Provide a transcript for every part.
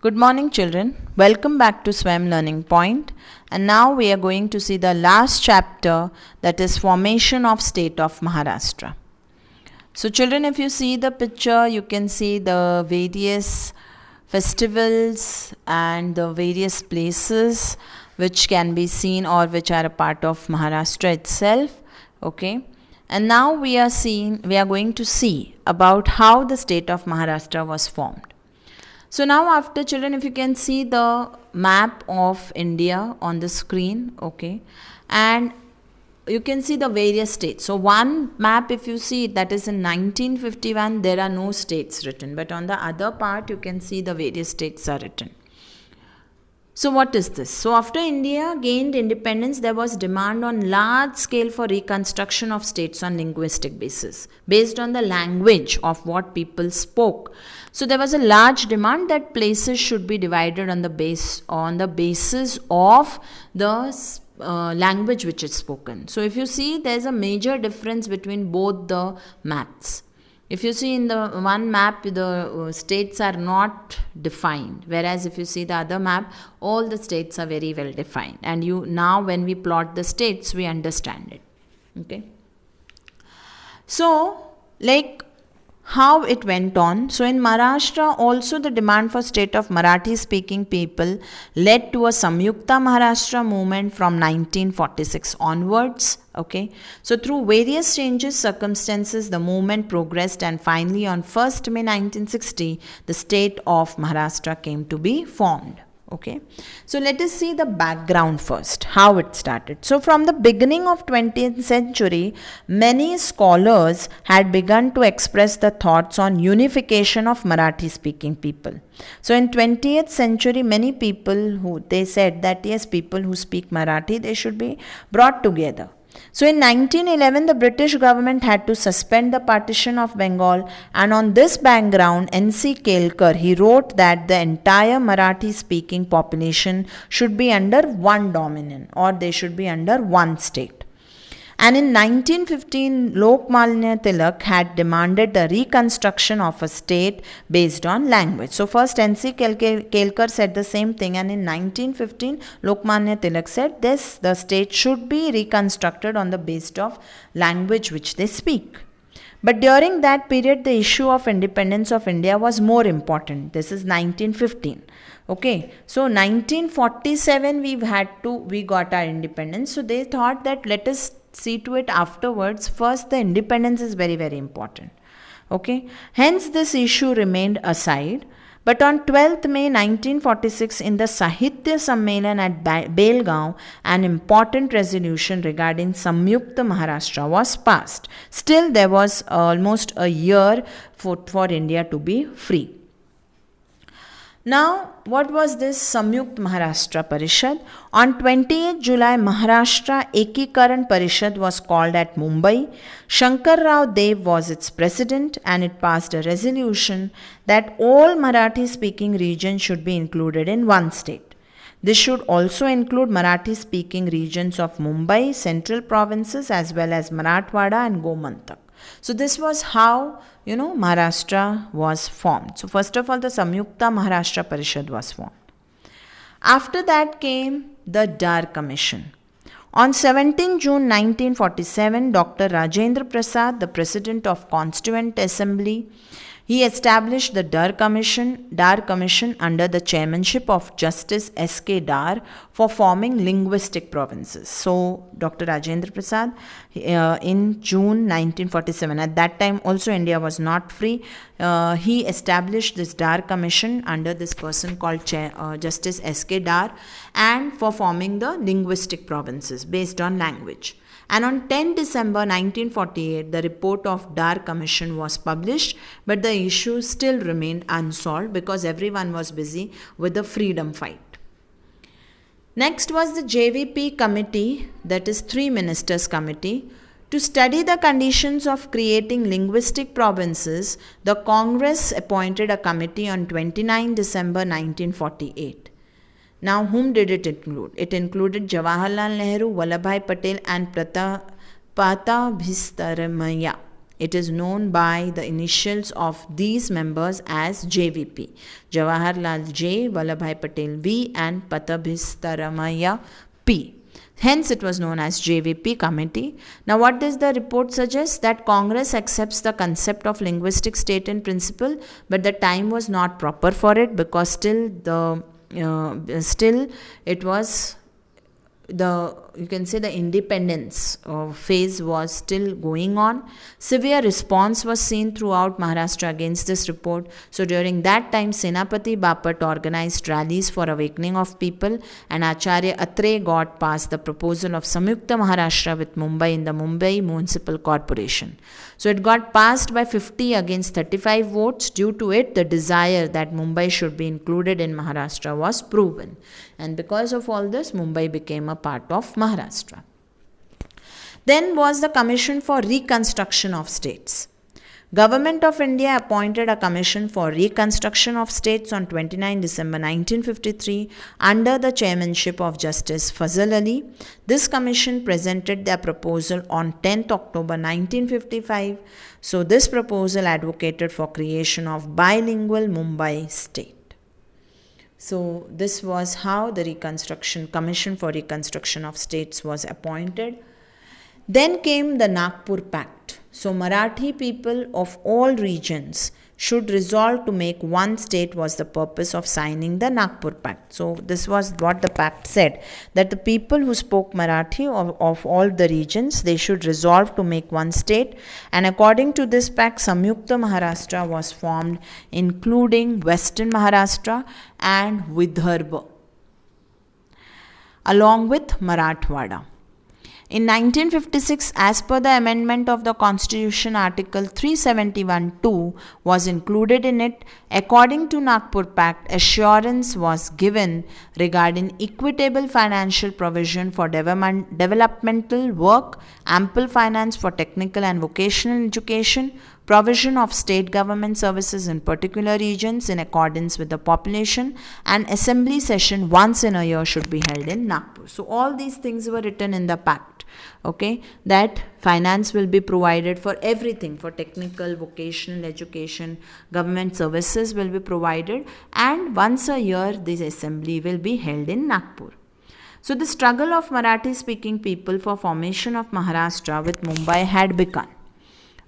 Good morning, children. Welcome back to Swam Learning Point. And now we are going to see the last chapter, that is Formation of State of Maharashtra. So children, if you see the picture, you can see the various festivals and the various places which can be seen or which are a part of Maharashtra itself. Okay. And now we are going to see about how the state of Maharashtra was formed. So now after, children, if you can see the map of India on the screen, okay, and you can see the various states. So one map, if you see, that is in 1951, there are no states written, but on the other part you can see the various states are written. So what is this? So after India gained independence, there was demand on large scale for reconstruction of states on linguistic basis, based on the language of what people spoke. So there was a large demand that places should be divided on the basis of the language which is spoken. So if you see, there is a major difference between both the maps. If you see in the one map, the states are not defined, whereas if you see the other map, all the states are very well defined. And now when we plot the states, we understand it. Okay. So, like how it went on. So in Maharashtra also the demand for state of Marathi speaking people led to a Samyukta Maharashtra movement from 1946 onwards. Okay, so through various changes, circumstances, the movement progressed, and finally on 1st May 1960 the state of Maharashtra came to be formed. Okay, so let us see the background first, how it started. So from the beginning of 20th century, many scholars had begun to express the thoughts on unification of Marathi speaking people. So in 20th century, many people they said that yes, people who speak Marathi, they should be brought together. So in 1911, the British government had to suspend the partition of Bengal, and on this background, N.C. Kelkar, he wrote that the entire Marathi speaking population should be under one dominion, or they should be under one state. And in 1915, Lokmanya Tilak had demanded the reconstruction of a state based on language. So first N.C. Kelkar said the same thing, and in 1915, Lokmanya Tilak said this, the state should be reconstructed on the basis of language which they speak. But during that period, the issue of independence of India was more important. This is 1915. Okay, so 1947 we got our independence. So they thought that let us see to it afterwards. First, the independence is very, very important. Okay, hence this issue remained aside. But on 12th May 1946, in the Sahitya Sammelan at Belgaum, an important resolution regarding Samyukta Maharashtra was passed. Still, there was almost a year for India to be free. Now, what was this Samyukt Maharashtra Parishad? On 28 July, Maharashtra Ekikaran Parishad was called at Mumbai. Shankar Rao Dev was its president, and it passed a resolution that all Marathi-speaking regions should be included in one state. This should also include Marathi-speaking regions of Mumbai, central provinces, as well as Marathwada and Gomantak. So this was how, Maharashtra was formed. So first of all, the Samyukta Maharashtra Parishad was formed. After that came the Dar Commission. On 17 June 1947, Dr. Rajendra Prasad, the President of Constituent Assembly, he established the Dar Commission under the chairmanship of Justice S.K. Dar for forming linguistic provinces. So, Dr. Rajendra Prasad in June 1947, at that time also India was not free, he established this Dar Commission under this person called Justice S.K. Dar, and for forming the linguistic provinces based on language. And on 10 December 1948, the report of Dar Commission was published, but the issue still remained unsolved because everyone was busy with the freedom fight. Next was the JVP committee, that is Three Ministers Committee. To study the conditions of creating linguistic provinces, the Congress appointed a committee on 29 December 1948. Now, whom did it include? It included Jawaharlal Nehru, Vallabhbhai Patel, and Pratap Bhattacharyya. It is known by the initials of these members as JVP: Jawaharlal J, Vallabhbhai Patel V, and Pattabhistaramaiah P. Hence, it was known as JVP committee. Now, what does the report suggest? That Congress accepts the concept of linguistic state in principle, but the time was not proper for it, because still it was you can say the independence phase was still going on. Severe response was seen throughout Maharashtra against this report. So during that time, Senapati Bapat organized rallies for awakening of people, and Acharya Atre got past the proposal of Samyukta Maharashtra with Mumbai in the Mumbai Municipal Corporation. So it got passed by 50 against 35 votes. Due to it, the desire that Mumbai should be included in Maharashtra was proven. And because of all this, Mumbai became a part of Maharashtra. Then was the Commission for Reconstruction of States. Government of India appointed a Commission for Reconstruction of States on 29 December 1953 under the chairmanship of Justice Fazal Ali. This commission presented their proposal on 10th October 1955. So this proposal advocated for creation of bilingual Mumbai state. So this was how the Commission for Reconstruction of States was appointed. Then came the Nagpur Pact. So Marathi people of all regions should resolve to make one state was the purpose of signing the Nagpur Pact. So this was what the pact said, that the people who spoke Marathi of all the regions, they should resolve to make one state. And according to this pact, Samyukta Maharashtra was formed, including Western Maharashtra and Vidarbha, along with Marathwada. In 1956, as per the amendment of the Constitution, Article 371(2) was included in it. According to Nagpur Pact, assurance was given regarding equitable financial provision for developmental work, ample finance for technical and vocational education, provision of state government services in particular regions in accordance with the population, and assembly session once in a year should be held in Nagpur. So all these things were written in the pact, okay, that finance will be provided for everything, for technical, vocational education, government services will be provided, and once a year this assembly will be held in Nagpur. So the struggle of Marathi speaking people for formation of Maharashtra with Mumbai had begun.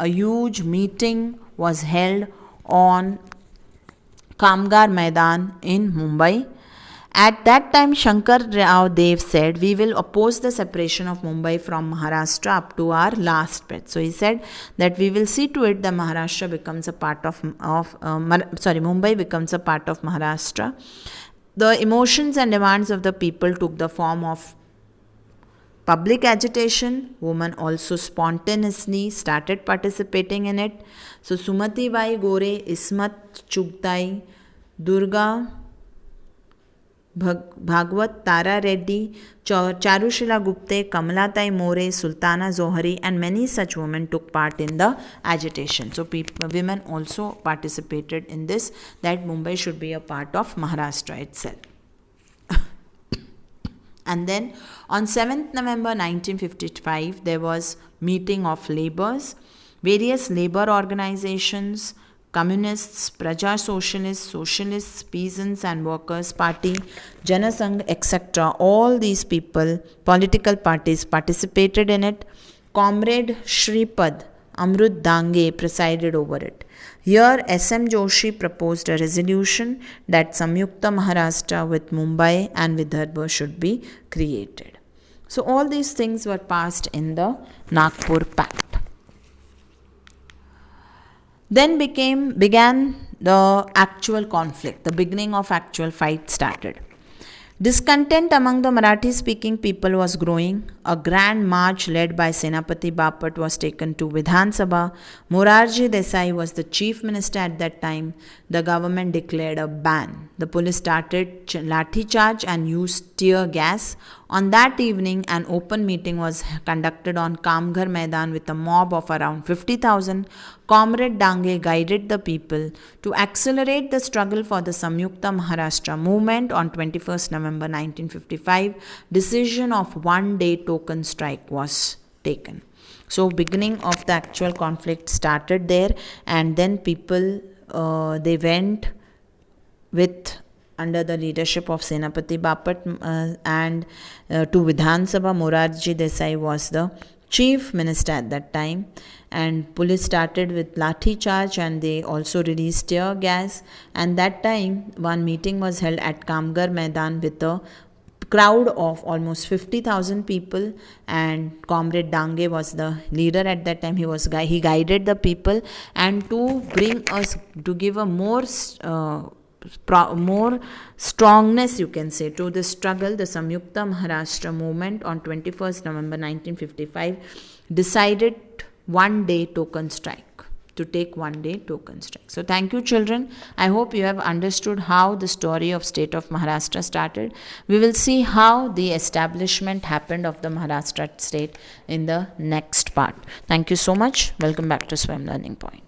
A huge meeting was held on Kamgar Maidan in Mumbai. At that time, Shankar Rao Dev said, "We will oppose the separation of Mumbai from Maharashtra up to our last breath." So he said that we will see to it that Maharashtra becomes a part of Mumbai becomes a part of Maharashtra. The emotions and demands of the people took the form of public agitation. Women also spontaneously started participating in it. So Sumati Bai Gore, Ismat Chugtai, Durga Bhagwat, Tara Reddy, Charushila Gupte, Kamalatai More, Sultana Zohari, and many such women took part in the agitation. So women also participated in this, that Mumbai should be a part of Maharashtra itself. And then on 7th November 1955, there was meeting of labours, various labour organizations, communists, Praja Socialists, Socialists, Peasants and Workers' Party, Janasangh, etc. All these people, political parties participated in it. Comrade Shripad Amrut Dange presided over it. Here, S.M. Joshi proposed a resolution that Samyukta Maharashtra with Mumbai and Vidarbha should be created. So all these things were passed in the Nagpur Pact. Then began the actual conflict. The beginning of actual fight started. Discontent among the Marathi-speaking people was growing. A grand march led by Senapati Bapat was taken to Vidhan Sabha. Morarji Desai was the chief minister at that time. The government declared a ban. The police started lathi charge and used tear gas. On that evening, an open meeting was conducted on Kamgar Maidan with a mob of around 50,000. Comrade Dange guided the people to accelerate the struggle for the Samyukta Maharashtra movement. On 21st November 1955, decision of one-day token strike was taken. So beginning of the actual conflict started there, and then people they went with under the leadership of Senapati Bapat and to Vidhan Sabha. Morarji Desai was the chief minister at that time, and police started with lathi charge, and they also released tear gas. And that time one meeting was held at Kamgar Maidan with a crowd of almost 50,000 people, and Comrade Dange was the leader at that time. He guided the people, and to bring us to give a more strongness, you can say, to the struggle, the Samyukta Maharashtra movement on 21st November 1955 decided one day token strike, to take one day token strike. So thank you, children. I hope you have understood how the story of state of Maharashtra started. We will see how the establishment happened of the Maharashtra state in the next part. Thank you so much. Welcome back to Swayam Learning Point.